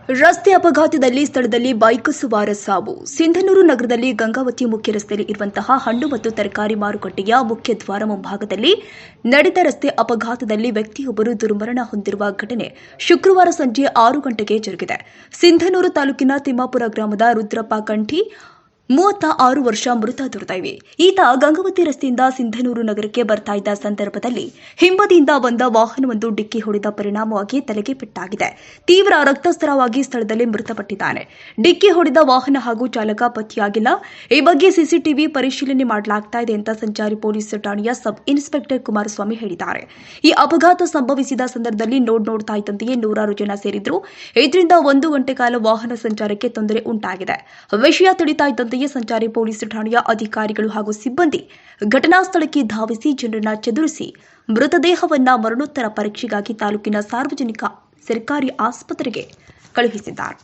ರಸ್ತೆ ಅಪಘಾತದಲ್ಲಿ ಸ್ಥಳದಲ್ಲಿ ಬೈಕ್ ಸವಾರ ಸಾವು. ಸಿಂಧನೂರು ನಗರದಲ್ಲಿ ಗಂಗಾವತಿ ಮುಖ್ಯ ರಸ್ತೆಯಲ್ಲಿ ಇರುವಂತಹ ಹಣ್ಣು ಮತ್ತು ತರಕಾರಿ ಮಾರುಕಟ್ಟೆಯ ಮುಖ್ಯ ದ್ವಾರ ಮುಂಭಾಗದಲ್ಲಿ ನಡೆದ ರಸ್ತೆ ಅಪಘಾತದಲ್ಲಿ ವ್ಯಕ್ತಿಯೊಬ್ಬರು ದುರ್ಮರಣ ಹೊಂದಿರುವ ಘಟನೆ ಶುಕ್ರವಾರ ಸಂಜೆ 6 ಗಂಟೆಗೆ ಜರುಗಿದೆ. ಸಿಂಧನೂರು ತಾಲೂಕಿನ ತಿಮ್ಮಾಪುರ ಗ್ರಾಮದ ರುದ್ರಪ್ಪ ಕಂಠಿ 36 ವರ್ಷ ಮೃತ ದುರ್ದೈವಿ. ಈತ ಗಂಗಾವತಿ ರಸ್ತೆಯಿಂದ ಸಿಂಧನೂರು ನಗರಕ್ಕೆ ಬರ್ತಾ ಇದ್ದ ಸಂದರ್ಭದಲ್ಲಿ ಹಿಂಬದಿಯಿಂದ ಬಂದ ವಾಹನವೊಂದು ಡಿಕ್ಕಿ ಹೊಡೆದ ಪರಿಣಾಮವಾಗಿ ತಲೆಗೆ ಪೆಟ್ಟಾಗಿದೆ. ತೀವ್ರ ರಕ್ತಸ್ರಾವವಾಗಿ ಸ್ಥಳದಲ್ಲಿ ಮೃತಪಟ್ಟಿದ್ದಾನೆ. ಡಿಕ್ಕಿ ಹೊಡೆದ ವಾಹನ ಹಾಗೂ ಚಾಲಕ ಪತ್ತೆಯಾಗಿಲ್ಲ. ಈ ಬಗ್ಗೆ ಸಿಸಿಟಿವಿ ಪರಿಶೀಲನೆ ಮಾಡಲಾಗ್ತಾ ಇದೆ ಅಂತ ಸಂಚಾರಿ ಪೊಲೀಸ್ ಠಾಣೆಯ ಸಬ್ ಇನ್ಸ್ಪೆಕ್ಟರ್ ಕುಮಾರಸ್ವಾಮಿ ಹೇಳಿದ್ದಾರೆ. ಈ ಅಪಘಾತ ಸಂಭವಿಸಿದ ಸಂದರ್ಭದಲ್ಲಿ ನೋಡ್ತಾ ಇದ್ದಂತೆಯೇ ನೂರಾರು ಜನ ಸೇರಿದ್ರು. ಇದರಿಂದ 1 ಗಂಟೆ ಕಾಲ ವಾಹನ ಸಂಚಾರಕ್ಕೆ ತೊಂದರೆ ಉಂಟಾಗಿದೆ. ವಿಷಯ ತಿಳಿತಾ ಇದ್ದಂತೆ ಸಂಚಾರಿ ಪೊಲೀಸ್ ಠಾಣೆಯ ಅಧಿಕಾರಿಗಳು ಹಾಗೂ ಸಿಬ್ಬಂದಿ ಘಟನಾ ಸ್ಥಳಕ್ಕೆ ಧಾವಿಸಿ ಜನರನ್ನ ಚದುರಿಸಿ ಮೃತದೇಹವನ್ನ ಮರಣೋತ್ತರ ಪರೀಕ್ಷೆಗಾಗಿ ತಾಲೂಕಿನ ಸಾರ್ವಜನಿಕ ಸರ್ಕಾರಿ ಆಸ್ಪತ್ರೆಗೆ ಕಳುಹಿಸಿದ್ದಾರೆ.